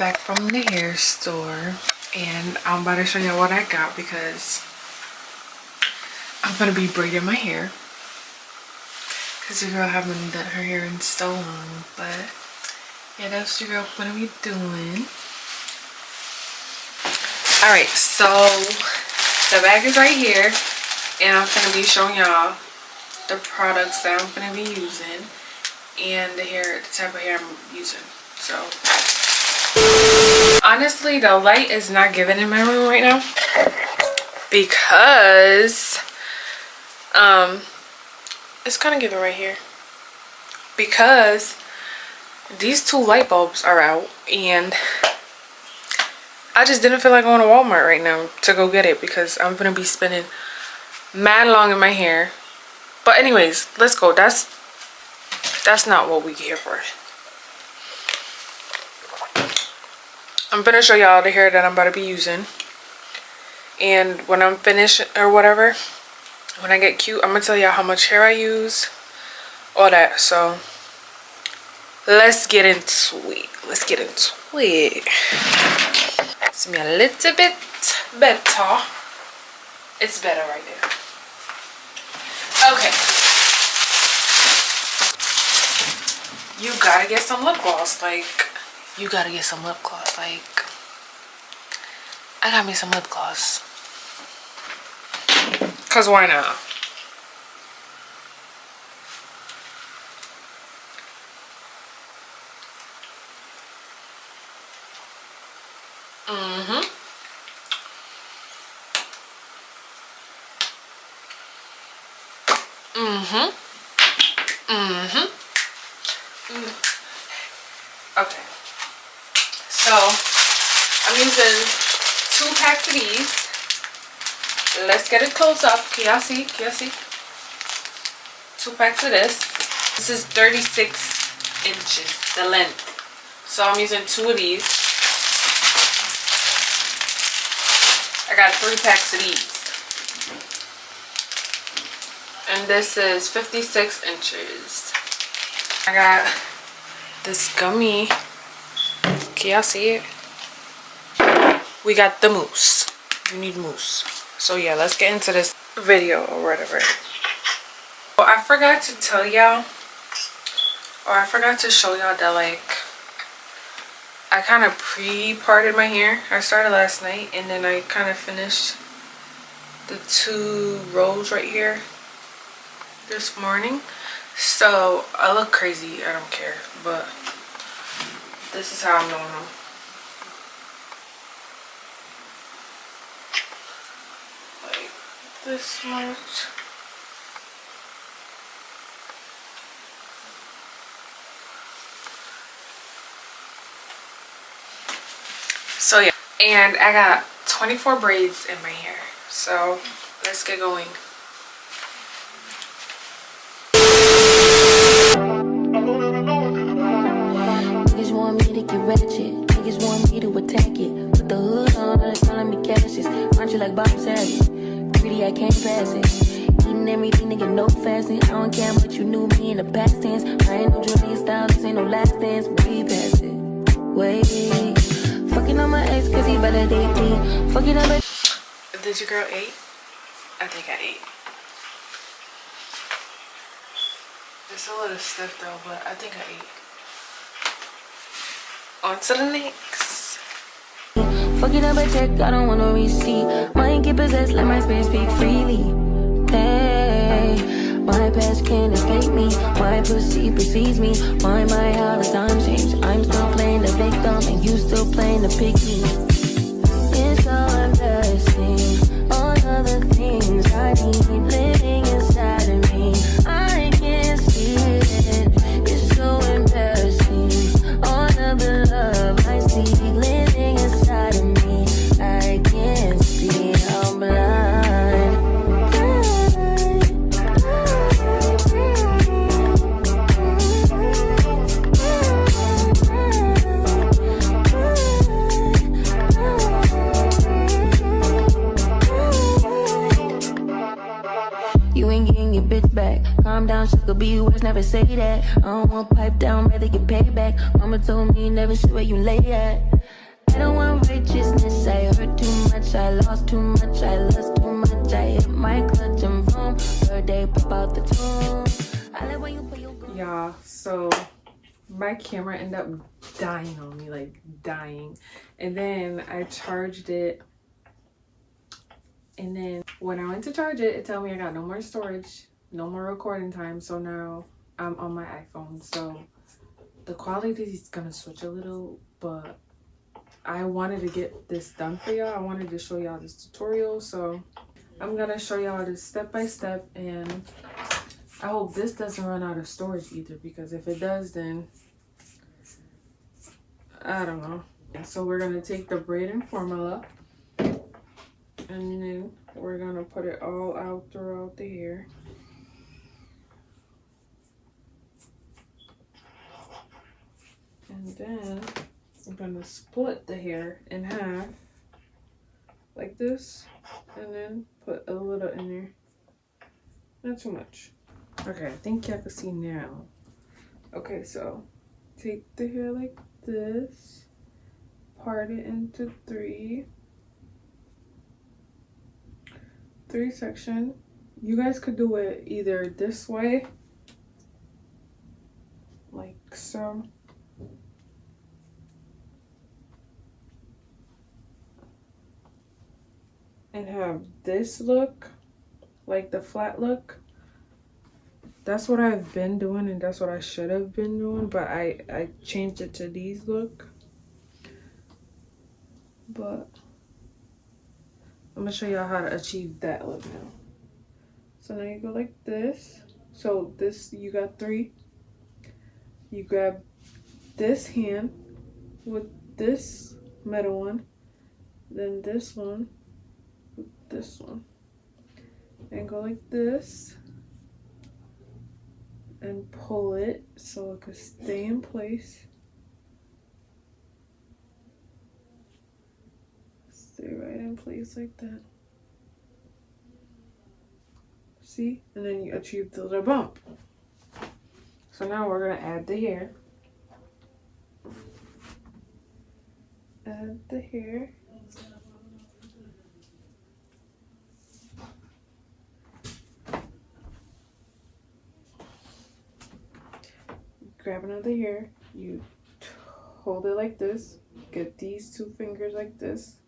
back from the hair store and I'm about to show you what I got because I'm gonna be braiding my hair because your girl haven't done her hair in so long. But yeah, that's your girl gonna be doing. Alright, so the bag is right here and I'm gonna be showing y'all the products that I'm gonna be using and the type of hair I'm using. So honestly, the light is not giving in my room right now because it's kind of giving right here because these two light bulbs are out and I just didn't feel like going to Walmart right now to go get it because I'm gonna be spending mad long in my hair. But anyways, let's go. That's not what we here for. I'm gonna show y'all the hair that I'm about to be using, and when I'm finished or whatever, when I get cute, I'm gonna tell y'all how much hair I use, all that. So let's get into it. Let's get into it. It's me a little bit better. It's better right there. Okay. You gotta get some lip gloss. Like, you gotta get some lip gloss. Like, I got me some lip gloss. Cause why not? Okay. So I'm using 2 packs of these. Let's get it close up. Can y'all see? Can y'all see? 2 packs of this. This is 36 inches, the length. So I'm using 2 of these. I got 3 packs of these. And this is 56 inches. I got this gummy. Can y'all see it? We got the mousse. You need mousse. So yeah, let's get into this video or whatever. Well, I forgot to tell y'all, or I forgot to show y'all that like I kind of pre-parted my hair. I started last night and then I kind of finished the 2 rows right here this morning. So I look crazy, I don't care, but this is how I'm doing them. Like this much. So yeah, and I got 24 braids in my hair. So let's get going. Niggas want me to get ratchet. Niggas want me to attack it. Put the hood on, they're calling me Cassius. Aren't you like Bob Saget? Greedy, I can't pass it. Eating everything, nigga, no fasting. I don't care what you knew me in the past tense. I ain't no Julia Styles, this ain't no last dance. Way past it. Wait. Fucking on my ex cause he validate me. Fucking up a... Did your girl eat? I think I ate. It's a little stiff though, but I think I ate. On to the next. Fucking up a check, I don't want no receipt. Mind get possessed, let my spirit speak freely. Hey, my past can't escape me. My pussy precedes me. Why my how the time change? I'm still playing the victim and you still playing the picky. It's so embarrassing. All of the things I need living inside of me. I can't see it. It's so embarrassing. All of the love I see living inside of me. I can't see. I'm blind. Calm down, shit could be worse, never say that. I don't want pipe down, rather get payback. Mama told me never sit where you lay at. I don't want righteousness, I hurt too much, I lost too much, I lost too much. I hit my clutch and boom, third day pop out the tomb. I like when you put your Y'all, so my camera ended up dying on me, like dying. And then I charged it. And then when I went to charge it, it told me I got no more storage, no more recording time. So now I'm on my iPhone. So the quality is gonna switch a little, but I wanted to get this done for y'all. I wanted to show y'all this tutorial. So I'm gonna show y'all this step by step, and I hope this doesn't run out of storage either, because if it does, then I don't know. So we're gonna take the braiding formula, and then we're gonna put it all out throughout the hair. And then I'm gonna split the hair in half like this, and then put a little in there. Not too much. Okay, I think y'all can see now. Okay, so take the hair like this, part it into three sections. You guys could do it either this way, like so, and have this look, like the flat look. That's what I've been doing, and that's what I should have been doing, but I changed it to these look. But I'm gonna show y'all how to achieve that look now. So now you go like this. So this, you got three. You grab this hand with this middle one, then this one with this one, and go like this and pull it so it could stay in place. Stay right in place like that. See? And then you achieve the little bump. So now we're gonna add the hair. Add the hair. Grab another hair, you hold it like this, get these two fingers like this,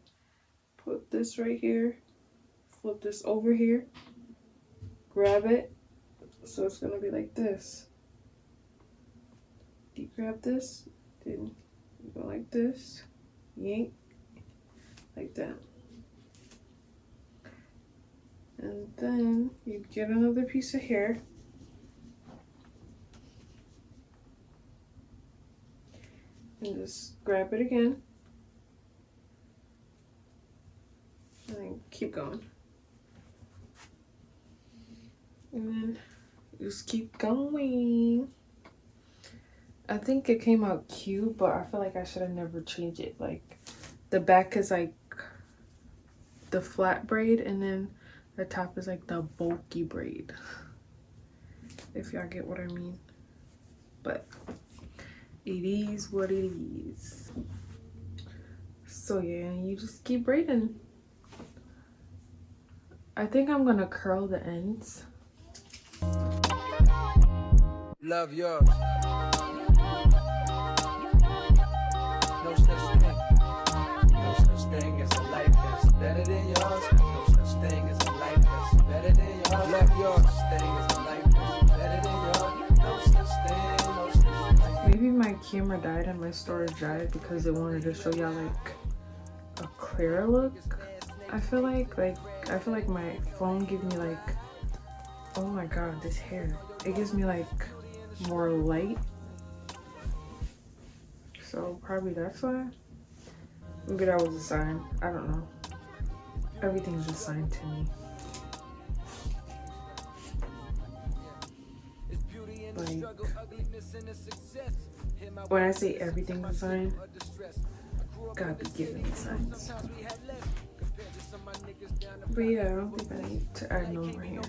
put this right here, flip this over here, grab it, so it's gonna be like this. You grab this, then you go like this, yank, like that. And then you get another piece of hair, and just grab it again, and then keep going, and then just keep going. I think it came out cute, but I feel like I should have never changed it. Like the back is like the flat braid, and then the top is like the bulky braid, if y'all get what I mean. But it is what it is. So yeah, you just keep braiding. I think I'm gonna curl the ends. Love yours. No such thing. No such thing as a life that's better than yours. No such thing as a life that's better than yours. Love yours. No such thing as a life that's better than yours. No such thing. No such thing. Maybe my camera died and my storage died because it wanted to show y'all like a clearer look. I feel like my phone gives me like, oh my god, this hair. It gives me like more light. So probably that's why. Maybe that was a sign. I don't know. Everything's a sign to me. Like, when I say everything's a sign, God be giving me signs. But yeah, I don't think I need to add no more hair.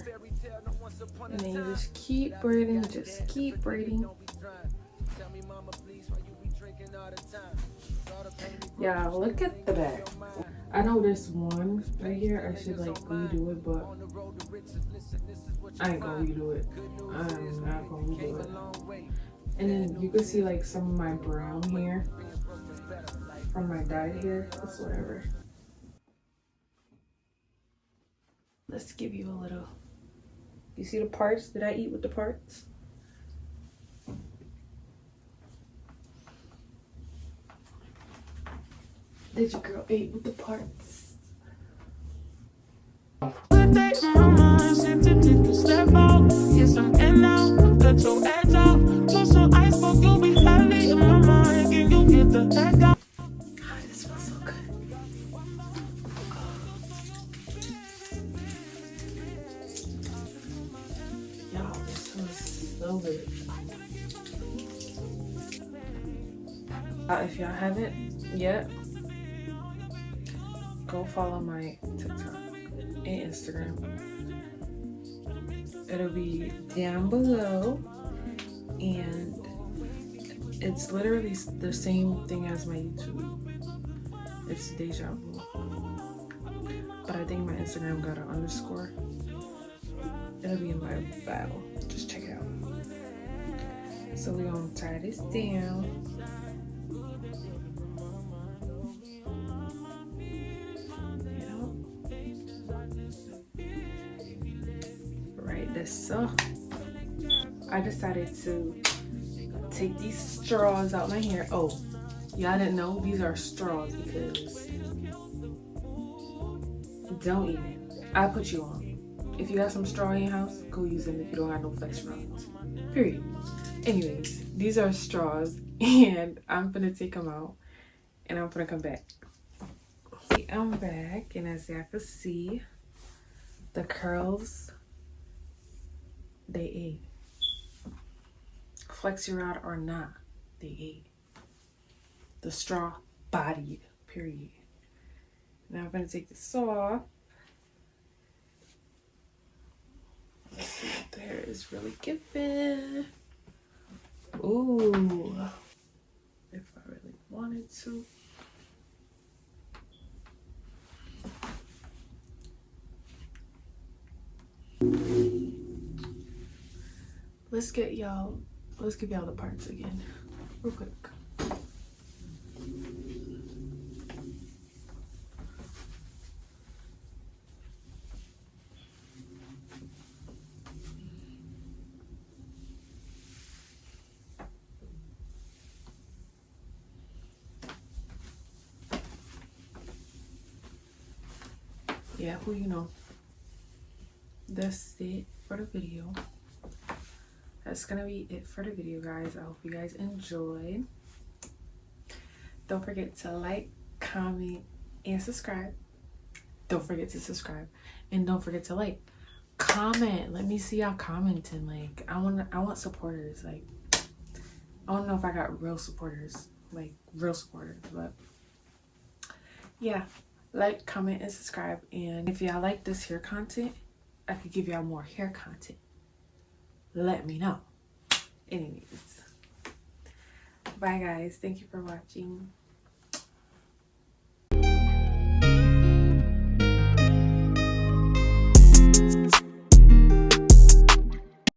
And then you just keep braiding, just keep braiding. Yeah, look at the back. I know this one right here, I should like redo it, but I ain't gonna redo it. I'm not gonna redo it. And then you can see like some of my brown hair from my dyed hair. It's whatever. Let's give you a little. You see the parts? Did I eat with the parts? Did your girl eat with the parts? This smells so good. Y'all, this smells so good. If y'all haven't yet, go follow my TikTok and Instagram. It'll be down below, and it's literally the same thing as my YouTube. It's Deja Vu, but I think my Instagram got an underscore. It'll be in my bio. Just check it out. So we're gonna tie this down. So I decided to take these straws out my hair. Oh, y'all didn't know these are straws because don't even. I put you on. If you got some straw in your house, go use them if you don't have no flex straws. Period. Anyways, these are straws and I'm gonna take them out and I'm gonna come back. I'm back, and as y'all can see, the curls, they ate. Flex your rod or not, they ate. The straw bodied, period. Now I'm gonna take this off. Let's see what the hair is really giving. Ooh, if I really wanted to. Let's give y'all the parts again, real quick. Yeah, who you know. That's it for the video. That's gonna be it for the video, guys. I hope you guys enjoyed. Don't forget to like, comment, and subscribe. Don't forget to subscribe, and don't forget to like, comment. Let me see y'all commenting. Like, I want supporters. Like, I don't know if I got real supporters, like real supporters, but yeah, like, comment, and subscribe. And if y'all like this hair content, I could give y'all more hair content. Let me know. Anyways, bye guys. Thank you for watching.